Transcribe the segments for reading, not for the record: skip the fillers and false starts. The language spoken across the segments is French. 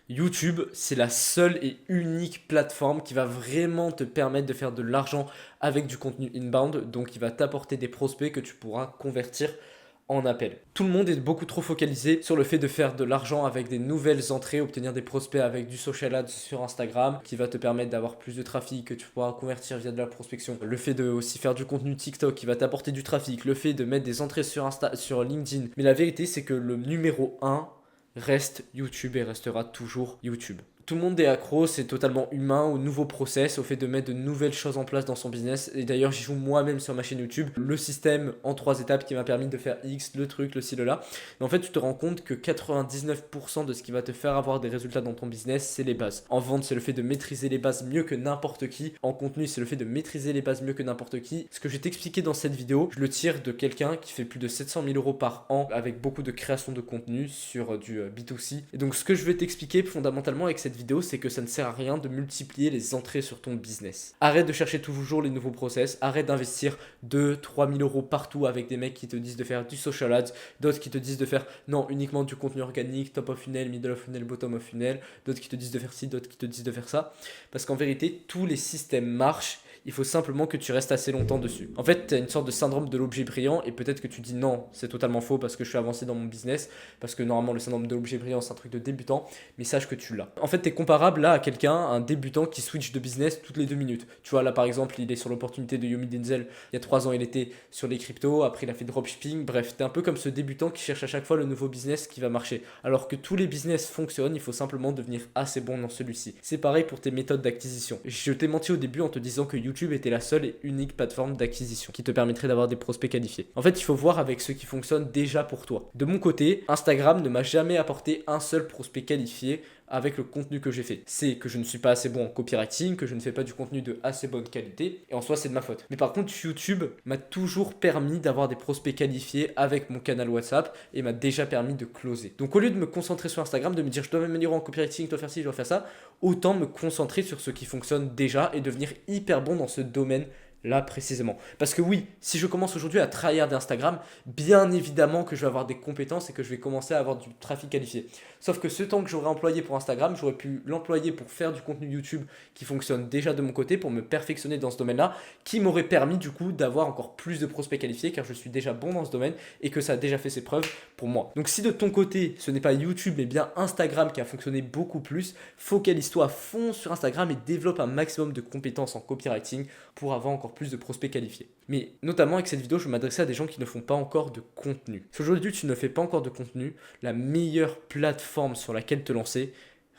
YouTube, c'est la seule et unique plateforme qui va vraiment te permettre de faire de l'argent avec du contenu inbound, donc qui va t'apporter des prospects que tu pourras convertir en appel. Tout le monde est beaucoup trop focalisé sur le fait de faire de l'argent avec des nouvelles entrées, obtenir des prospects avec du social ads sur Instagram qui va te permettre d'avoir plus de trafic que tu pourras convertir via de la prospection. Le fait de aussi faire du contenu TikTok qui va t'apporter du trafic, le fait de mettre des entrées sur LinkedIn. Mais la vérité, c'est que le numéro un reste YouTube et restera toujours YouTube. Tout le monde est accro, c'est totalement humain au nouveau process, au fait de mettre de nouvelles choses en place dans son business. Et d'ailleurs, j'y joue moi-même sur ma chaîne YouTube. Le système en 3 étapes qui m'a permis de faire X, le truc, le ci, le là. Mais en fait, tu te rends compte que 99% de ce qui va te faire avoir des résultats dans ton business, c'est les bases. En vente, c'est le fait de maîtriser les bases mieux que n'importe qui. En contenu, c'est le fait de maîtriser les bases mieux que n'importe qui. Ce que je vais t'expliquer dans cette vidéo, je le tire de quelqu'un qui fait plus de 700 000 euros par an avec beaucoup de création de contenu sur du B2C. Et donc, ce que je vais t'expliquer fondamentalement avec cette vidéo, c'est que ça ne sert à rien de multiplier les entrées sur ton business. Arrête de chercher toujours les nouveaux process, arrête d'investir 2-3 000 euros partout avec des mecs qui te disent de faire du social ads, d'autres qui te disent de faire non uniquement du contenu organique, top of funnel, middle of funnel, bottom of funnel, d'autres qui te disent de faire ci, d'autres qui te disent de faire ça. Parce qu'en vérité, tous les systèmes marchent. Il faut simplement que tu restes assez longtemps dessus. En fait, tu as une sorte de syndrome de l'objet brillant et peut-être que tu dis non, c'est totalement faux parce que je suis avancé dans mon business, parce que normalement le syndrome de l'objet brillant c'est un truc de débutant, mais sache que tu l'as. En fait, tu es comparable là à quelqu'un, un débutant qui switch de business toutes les 2 minutes. Tu vois, là par exemple, il est sur l'opportunité de Yomi Denzel. Il y a 3 ans, il était sur les cryptos, après il a fait dropshipping. Bref, tu es un peu comme ce débutant qui cherche à chaque fois le nouveau business qui va marcher. Alors que tous les business fonctionnent, il faut simplement devenir assez bon dans celui-ci. C'est pareil pour tes méthodes d'acquisition. Je t'ai menti au début en te disant que YouTube était la seule et unique plateforme d'acquisition qui te permettrait d'avoir des prospects qualifiés. En fait, il faut voir avec ce qui fonctionne déjà pour toi. De mon côté, Instagram ne m'a jamais apporté un seul prospect qualifié avec le contenu que j'ai fait. C'est que je ne suis pas assez bon en copywriting, que je ne fais pas du contenu de assez bonne qualité, et en soi c'est de ma faute. Mais par contre YouTube m'a toujours permis d'avoir des prospects qualifiés avec mon canal WhatsApp et m'a déjà permis de closer. Donc au lieu de me concentrer sur Instagram, de me dire je dois m'améliorer en copywriting, je dois faire ci, je dois faire ça, autant me concentrer sur ce qui fonctionne déjà et devenir hyper bon dans ce domaine là précisément. Parce que oui, si je commence aujourd'hui à tryhard d'Instagram, bien évidemment que je vais avoir des compétences et que je vais commencer à avoir du trafic qualifié. Sauf que ce temps que j'aurais employé pour Instagram, j'aurais pu l'employer pour faire du contenu YouTube qui fonctionne déjà de mon côté, pour me perfectionner dans ce domaine-là, qui m'aurait permis du coup d'avoir encore plus de prospects qualifiés car je suis déjà bon dans ce domaine et que ça a déjà fait ses preuves pour moi. Donc si de ton côté, ce n'est pas YouTube mais bien Instagram qui a fonctionné beaucoup plus, focalise-toi à fond sur Instagram et développe un maximum de compétences en copywriting pour avoir encore plus de prospects qualifiés. Mais notamment avec cette vidéo, je vais m'adresser à des gens qui ne font pas encore de contenu. Si aujourd'hui tu ne fais pas encore de contenu, la meilleure plateforme sur laquelle te lancer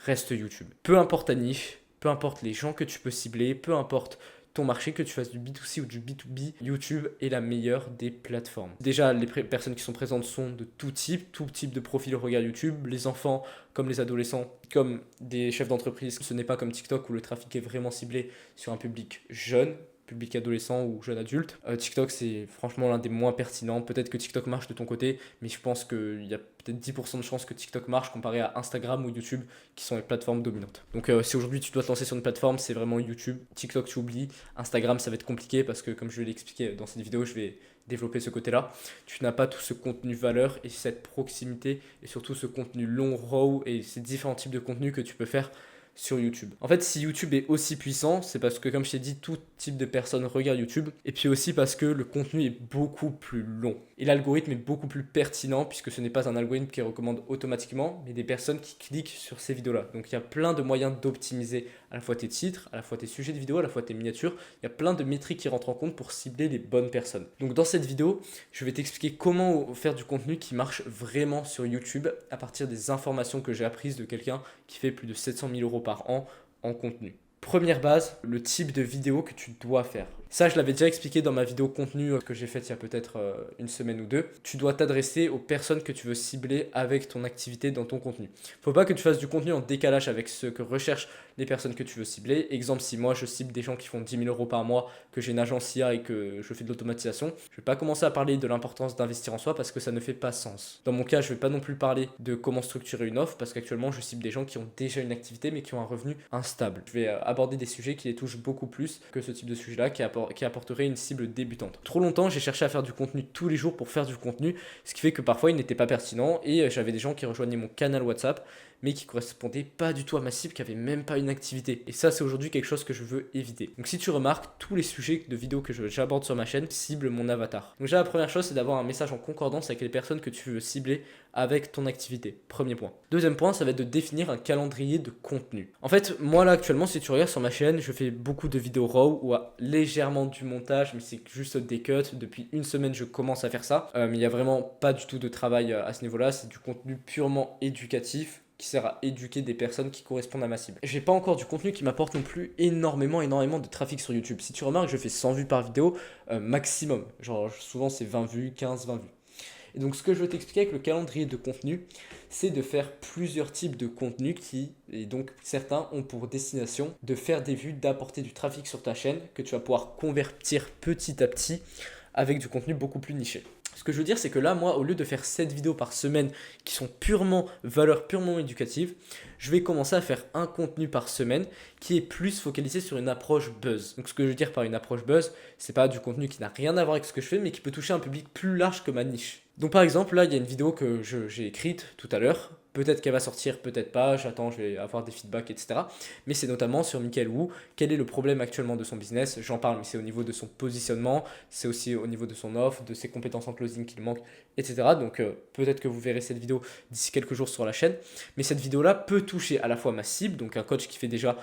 reste YouTube. Peu importe ta niche, peu importe les gens que tu peux cibler, peu importe ton marché, que tu fasses du B2C ou du B2B, YouTube est la meilleure des plateformes. Déjà, les personnes qui sont présentes sont de tout type de profil regardent YouTube, les enfants comme les adolescents, comme des chefs d'entreprise. Ce n'est pas comme TikTok où le trafic est vraiment ciblé sur un public jeune, public adolescent ou jeune adulte. TikTok, c'est franchement l'un des moins pertinents. Peut-être que TikTok marche de ton côté, mais je pense qu'il y a peut-être 10% de chances que TikTok marche comparé à Instagram ou YouTube, qui sont les plateformes dominantes. Donc si aujourd'hui tu dois te lancer sur une plateforme, c'est vraiment YouTube. TikTok, tu oublies. Instagram, ça va être compliqué parce que, comme je vais l'expliquer dans cette vidéo, je vais développer ce côté-là. Tu n'as pas tout ce contenu valeur et cette proximité et surtout ce contenu long, raw et ces différents types de contenus que tu peux faire sur YouTube. En fait, si YouTube est aussi puissant, c'est parce que, comme je t'ai dit, tout type de personnes regardent YouTube, et puis aussi parce que le contenu est beaucoup plus long. Et l'algorithme est beaucoup plus pertinent, puisque ce n'est pas un algorithme qui recommande automatiquement, mais des personnes qui cliquent sur ces vidéos-là. Donc il y a plein de moyens d'optimiser à la fois tes titres, à la fois tes sujets de vidéo, à la fois tes miniatures. Il y a plein de métriques qui rentrent en compte pour cibler les bonnes personnes. Donc dans cette vidéo, je vais t'expliquer comment faire du contenu qui marche vraiment sur YouTube à partir des informations que j'ai apprises de quelqu'un qui fait plus de 700 000 euros par an en contenu. Première base, le type de vidéo que tu dois faire. Ça, je l'avais déjà expliqué dans ma vidéo contenu que j'ai faite il y a peut-être une semaine ou deux. Tu dois t'adresser aux personnes que tu veux cibler avec ton activité dans ton contenu. Faut pas que tu fasses du contenu en décalage avec ce que recherchent les personnes que tu veux cibler. Exemple, si moi je cible des gens qui font 10 000 euros par mois, que j'ai une agence IA et que je fais de l'automatisation, je vais pas commencer à parler de l'importance d'investir en soi parce que ça ne fait pas sens. Dans mon cas, je vais pas non plus parler de comment structurer une offre parce qu'actuellement je cible des gens qui ont déjà une activité mais qui ont un revenu instable. Je vais aborder des sujets qui les touchent beaucoup plus que ce type de sujet-là qui apporterait une cible débutante. Trop longtemps, j'ai cherché à faire du contenu tous les jours pour faire du contenu, ce qui fait que parfois il n'était pas pertinent et j'avais des gens qui rejoignaient mon canal WhatsApp mais qui correspondaient pas du tout à ma cible, qui avait même pas une activité. Et ça, c'est aujourd'hui quelque chose que je veux éviter. Donc si tu remarques, tous les sujets de vidéos que j'aborde sur ma chaîne ciblent mon avatar. Donc déjà, la première chose, c'est d'avoir un message en concordance avec les personnes que tu veux cibler avec ton activité. Premier point. Deuxième point, ça va être de définir un calendrier de contenu. En fait, moi là actuellement, si tu regardes sur ma chaîne, je fais beaucoup de vidéos raw ou légèrement du montage, mais c'est juste des cuts. Depuis une semaine, je commence à faire ça. Mais il n'y a vraiment pas du tout de travail à ce niveau-là. C'est du contenu purement éducatif qui sert à éduquer des personnes qui correspondent à ma cible. J'ai pas encore du contenu qui m'apporte non plus énormément de trafic sur YouTube. Si tu remarques, je fais 100 vues par vidéo maximum. Genre souvent c'est 20 vues, 15, 20 vues. Et donc ce que je veux t'expliquer avec le calendrier de contenu, c'est de faire plusieurs types de contenus et donc certains ont pour destination de faire des vues, d'apporter du trafic sur ta chaîne que tu vas pouvoir convertir petit à petit avec du contenu beaucoup plus niché. Ce que je veux dire, c'est que là, moi, au lieu de faire 7 vidéos par semaine qui sont purement valeurs purement éducatives, je vais commencer à faire un contenu par semaine qui est plus focalisé sur une approche buzz. Donc, ce que je veux dire par une approche buzz, c'est pas du contenu qui n'a rien à voir avec ce que je fais, mais qui peut toucher un public plus large que ma niche. Donc, par exemple, là, il y a une vidéo que j'ai écrite tout à l'heure. Peut-être qu'elle va sortir, peut-être pas, j'attends, je vais avoir des feedbacks, etc. Mais c'est notamment sur Michael Wu. Quel est le problème actuellement de son business? J'en parle, mais c'est au niveau de son positionnement, c'est aussi au niveau de son offre, de ses compétences en closing qu'il manque, etc. Donc peut-être que vous verrez cette vidéo d'ici quelques jours sur la chaîne. Mais cette vidéo-là peut toucher à la fois ma cible, donc un coach qui fait déjà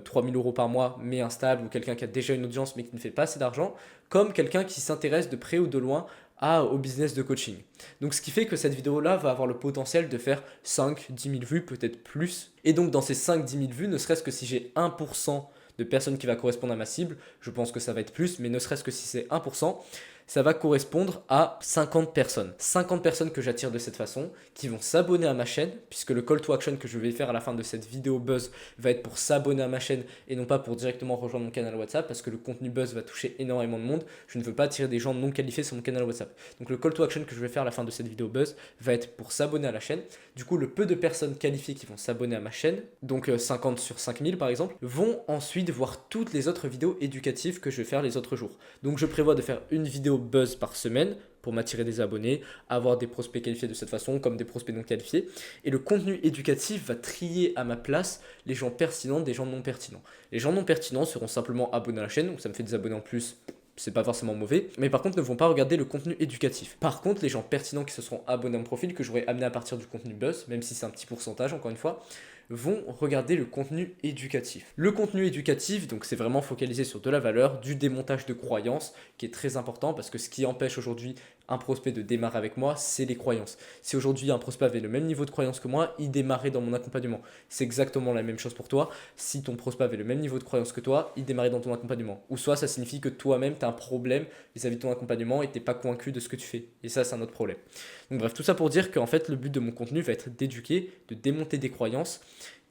3000 euros par mois, mais instable, ou quelqu'un qui a déjà une audience, mais qui ne fait pas assez d'argent, comme quelqu'un qui s'intéresse de près ou de loin au business de coaching. Donc ce qui fait que cette vidéo-là va avoir le potentiel de faire 5, 10 000 vues, peut-être plus. Et donc dans ces 5, 10 000 vues, ne serait-ce que si j'ai 1% de personnes qui va correspondre à ma cible, je pense que ça va être plus, mais ne serait-ce que si c'est 1%, ça va correspondre à 50 personnes. 50 personnes que j'attire de cette façon, qui vont s'abonner à ma chaîne, puisque le call to action que je vais faire à la fin de cette vidéo buzz va être pour s'abonner à ma chaîne et non pas pour directement rejoindre mon canal WhatsApp, parce que le contenu buzz va toucher énormément de monde. Je ne veux pas attirer des gens non qualifiés sur mon canal WhatsApp. Donc le call to action que je vais faire à la fin de cette vidéo buzz va être pour s'abonner à la chaîne. Du coup, le peu de personnes qualifiées qui vont s'abonner à ma chaîne, donc 50 sur 5000 par exemple, vont ensuite voir toutes les autres vidéos éducatives que je vais faire les autres jours. Donc je prévois de faire une vidéo buzz par semaine pour m'attirer des abonnés, avoir des prospects qualifiés de cette façon comme des prospects non qualifiés. Et le contenu éducatif va trier à ma place les gens pertinents des gens non pertinents. Les gens non pertinents seront simplement abonnés à la chaîne, donc ça me fait des abonnés en plus. C'est pas forcément mauvais, mais par contre ne vont pas regarder le contenu éducatif. Par contre, les gens pertinents qui se seront abonnés à mon profil, que j'aurai amené à partir du contenu buzz, même si c'est un petit pourcentage encore une fois, vont regarder le contenu éducatif. Le contenu éducatif, donc c'est vraiment focalisé sur de la valeur, du démontage de croyances, qui est très important parce que ce qui empêche aujourd'hui un prospect de démarrer avec moi, c'est les croyances. Si aujourd'hui un prospect avait le même niveau de croyance que moi, il démarrait dans mon accompagnement. C'est exactement la même chose pour toi. Si ton prospect avait le même niveau de croyance que toi, il démarrait dans ton accompagnement. Ou soit ça signifie que toi-même, tu as un problème vis-à-vis de ton accompagnement et tu n'es pas convaincu de ce que tu fais. Et ça, c'est un autre problème. Donc bref, tout ça pour dire qu'en fait, le but de mon contenu va être d'éduquer, de démonter des croyances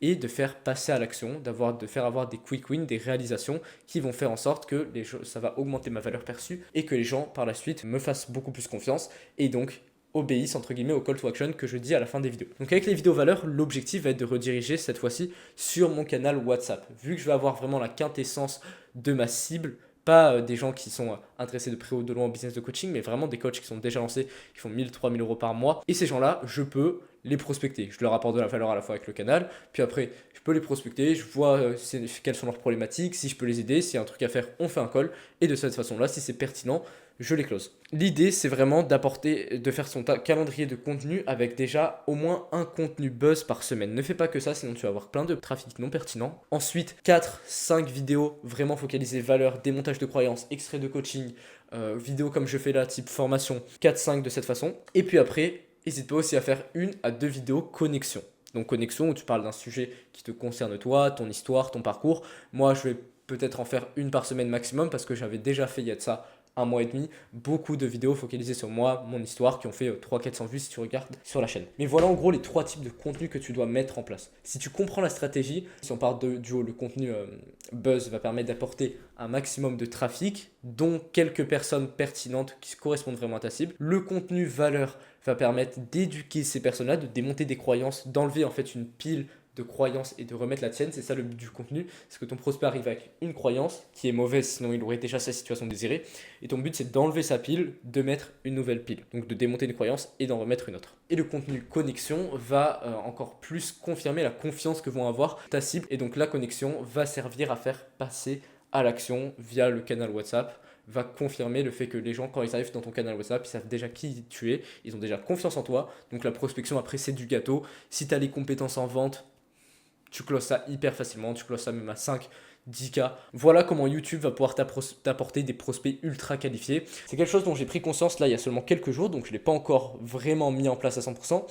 et de faire passer à l'action, de faire avoir des quick wins, des réalisations qui vont faire en sorte que ça va augmenter ma valeur perçue et que les gens par la suite me fassent beaucoup plus confiance et donc obéissent entre guillemets au call to action que je dis à la fin des vidéos. Donc avec les vidéos valeurs, l'objectif va être de rediriger cette fois-ci sur mon canal WhatsApp. Vu que je vais avoir vraiment la quintessence de ma cible, pas des gens qui sont intéressés de près ou de loin au business de coaching, mais vraiment des coachs qui sont déjà lancés, qui font 1000, 3000 euros par mois. Et ces gens-là, je peux les prospecter. Je leur apporte de la valeur à la fois avec le canal, puis après, je peux les prospecter, je vois quelles sont leurs problématiques, si je peux les aider, s'il y a un truc à faire, on fait un call, et de cette façon-là, si c'est pertinent, je les close. L'idée, c'est vraiment de faire son calendrier de contenu avec déjà au moins un contenu buzz par semaine. Ne fais pas que ça, sinon tu vas avoir plein de trafic non pertinent. Ensuite, 4-5 vidéos vraiment focalisées valeur, démontage de croyances, extrait de coaching, vidéos comme je fais là, type formation, 4-5 de cette façon. Et puis après, n'hésite pas aussi à faire 1 à 2 vidéos connexion. Donc connexion où tu parles d'un sujet qui te concerne toi, ton histoire, ton parcours. Moi, je vais peut-être en faire une par semaine maximum parce que j'avais déjà fait il y a de ça 1 mois et demi, beaucoup de vidéos focalisées sur moi, mon histoire, qui ont fait 300-400 vues si tu regardes sur la chaîne. Mais voilà en gros les 3 types de contenus que tu dois mettre en place. Si tu comprends la stratégie, si on part du haut, le contenu buzz va permettre d'apporter un maximum de trafic, dont quelques personnes pertinentes qui correspondent vraiment à ta cible. Le contenu valeur va permettre d'éduquer ces personnes-là, de démonter des croyances, d'enlever en fait une pile de croyances et de remettre la tienne. C'est ça le but du contenu, c'est que ton prospect arrive avec une croyance qui est mauvaise, sinon il aurait déjà sa situation désirée. Et ton but, c'est d'enlever sa pile, de mettre une nouvelle pile. Donc de démonter une croyance et d'en remettre une autre. Et le contenu connexion va encore plus confirmer la confiance que vont avoir ta cible. Et donc la connexion va servir à faire passer à l'action via le canal WhatsApp, va confirmer le fait que les gens, quand ils arrivent dans ton canal WhatsApp, ils savent déjà qui tu es, ils ont déjà confiance en toi. Donc la prospection, après, c'est du gâteau. Si tu as les compétences en vente, tu closes ça hyper facilement, tu closes ça même à 5, 10K. Voilà comment YouTube va pouvoir t'apporter des prospects ultra qualifiés. C'est quelque chose dont j'ai pris conscience là il y a seulement quelques jours, donc je ne l'ai pas encore vraiment mis en place à 100%.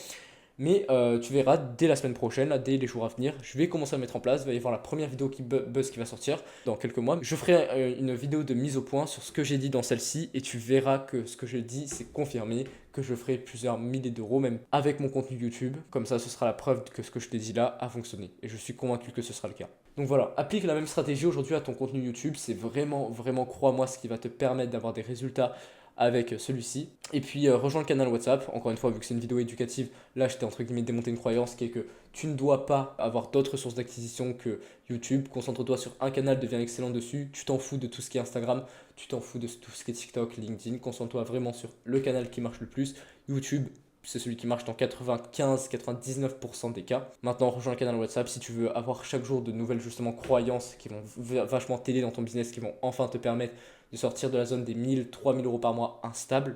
Mais tu verras dès la semaine prochaine, là, dès les jours à venir, je vais commencer à mettre en place. Il va y avoir la première vidéo qui buzz qui va sortir dans quelques mois. Je ferai une vidéo de mise au point sur ce que j'ai dit dans celle-ci et tu verras que ce que je dis, c'est confirmé, que je ferai plusieurs milliers d'euros même avec mon contenu YouTube. Comme ça, ce sera la preuve que ce que je t'ai dit là a fonctionné. Et je suis convaincu que ce sera le cas. Donc voilà, applique la même stratégie aujourd'hui à ton contenu YouTube. C'est vraiment, vraiment, crois-moi, ce qui va te permettre d'avoir des résultats avec celui-ci. Et puis rejoins le canal WhatsApp. Encore une fois, vu que c'est une vidéo éducative, là je t'ai entre guillemets démonté une croyance qui est que tu ne dois pas avoir d'autres sources d'acquisition que YouTube. Concentre-toi sur un canal, deviens excellent dessus. Tu t'en fous de tout ce qui est Instagram, tu t'en fous de tout ce qui est TikTok, LinkedIn. Concentre-toi vraiment sur le canal qui marche le plus. YouTube, c'est celui qui marche dans 95-99% des cas. Maintenant, rejoins le canal WhatsApp si tu veux avoir chaque jour de nouvelles justement croyances qui vont vachement t'aider dans ton business, qui vont enfin te permettre de sortir de la zone des 1000-3000 euros par mois instable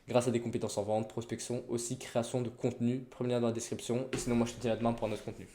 grâce à des compétences en vente, prospection, aussi création de contenu. Premier lien dans la description. Et sinon, moi, je te dis à demain pour un autre contenu.